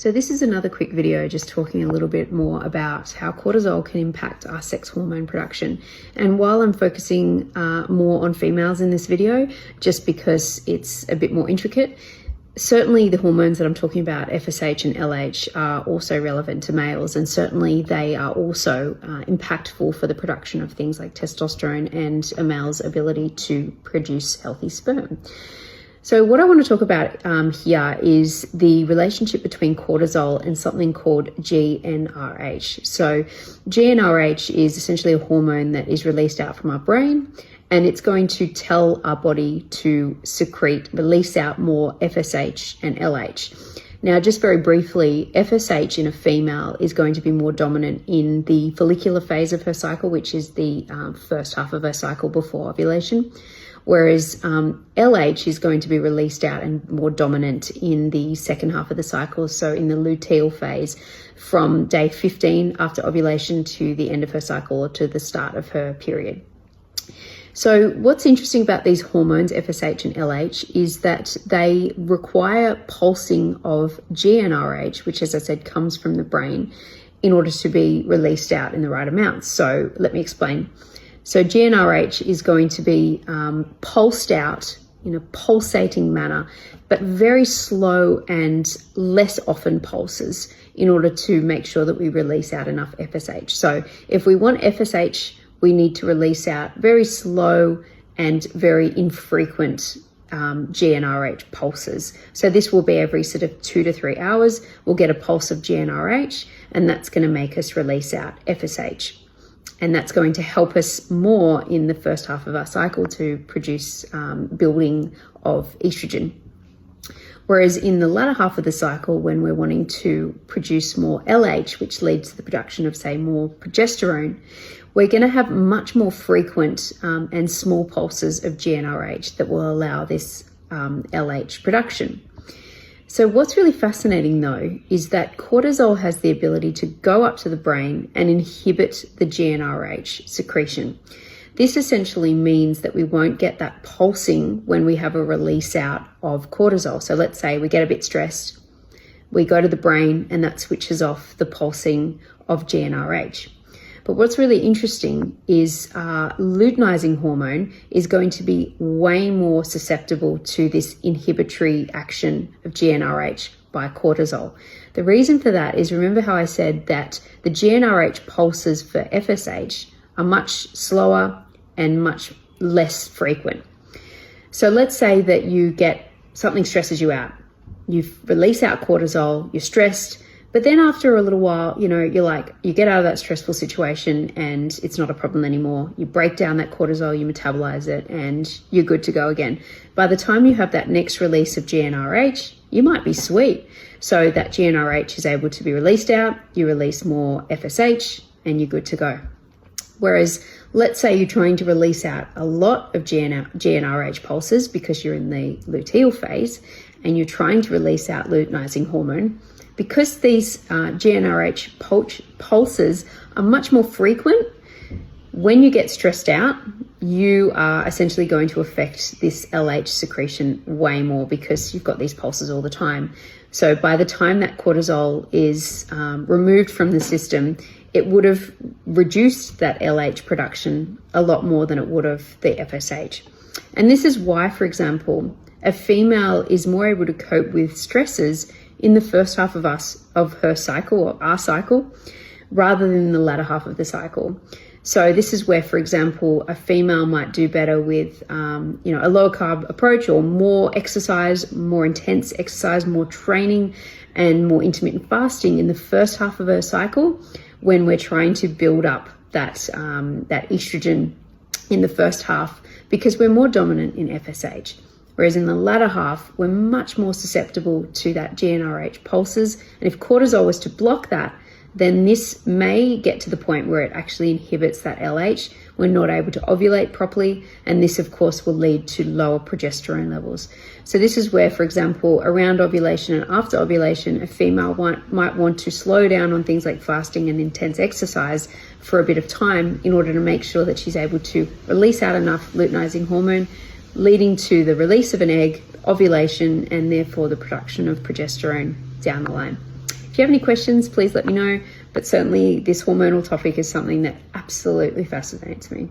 So this is another quick video just talking a little bit more about how cortisol can impact our sex hormone production. And while I'm focusing more on females in this video, just because it's a bit more intricate, certainly the hormones that I'm talking about, FSH and LH, are also relevant to males, and certainly they are also impactful for the production of things like testosterone and a male's ability to produce healthy sperm. So what I want to talk about here is the relationship between cortisol and something called GnRH. So GnRH is essentially a hormone that is released out from our brain, and it's going to tell our body to release out more FSH and LH. Now, just very briefly, FSH in a female is going to be more dominant in the follicular phase of her cycle, which is the first half of her cycle before ovulation. Whereas LH is going to be released out and more dominant in the second half of the cycle, so in the luteal phase, from day 15 after ovulation to the end of her cycle or to the start of her period. So what's interesting about these hormones, FSH and LH, is that they require pulsing of GnRH, which, as I said, comes from the brain, in order to be released out in the right amounts. So let me explain. So GnRH is going to be pulsed out in a pulsating manner, but very slow and less often pulses in order to make sure that we release out enough FSH. So if we want FSH, we need to release out very slow and very infrequent GnRH pulses. So this will be every sort of 2 to 3 hours. We'll get a pulse of GnRH, and that's going to make us release out FSH. And that's going to help us more in the first half of our cycle to produce building of estrogen. Whereas in the latter half of the cycle, when we're wanting to produce more LH, which leads to the production of, say, more progesterone, we're going to have much more frequent and small pulses of GnRH that will allow this LH production. So what's really fascinating, though, is that cortisol has the ability to go up to the brain and inhibit the GnRH secretion. This essentially means that we won't get that pulsing when we have a release out of cortisol. So let's say we get a bit stressed, we go to the brain, and that switches off the pulsing of GnRH. But what's really interesting is luteinizing hormone is going to be way more susceptible to this inhibitory action of GnRH by cortisol. The reason for that is, remember how I said that the GnRH pulses for FSH are much slower and much less frequent. So let's say that you get something stresses you out. You release out cortisol, you're stressed, but then after a little while, you get out of that stressful situation and it's not a problem anymore. You break down that cortisol, you metabolize it, and you're good to go again. By the time you have that next release of GnRH, you might be sweet. So that GnRH is able to be released out, you release more FSH, and you're good to go. Whereas, let's say you're trying to release out a lot of GnRH pulses because you're in the luteal phase, and you're trying to release out luteinizing hormone. Because these GnRH pulses are much more frequent, when you get stressed out, you are essentially going to affect this LH secretion way more because you've got these pulses all the time. So by the time that cortisol is removed from the system, it would have reduced that LH production a lot more than it would have the FSH. And this is why, for example, a female is more able to cope with stresses in the first half of her cycle, or our cycle, rather than the latter half of the cycle. So this is where, for example, a female might do better with a lower carb approach, or more exercise, more intense exercise, more training, and more intermittent fasting in the first half of her cycle, when we're trying to build up that estrogen in the first half, because we're more dominant in FSH. Whereas in the latter half, we're much more susceptible to that GnRH pulses. And if cortisol was to block that, then this may get to the point where it actually inhibits that LH. We're not able to ovulate properly. And this, of course, will lead to lower progesterone levels. So this is where, for example, around ovulation and after ovulation, a female might want to slow down on things like fasting and intense exercise for a bit of time in order to make sure that she's able to release out enough luteinizing hormone, leading to the release of an egg, ovulation, and therefore the production of progesterone down the line. you have any questions, please let me know. But certainly this hormonal topic is something that absolutely fascinates me.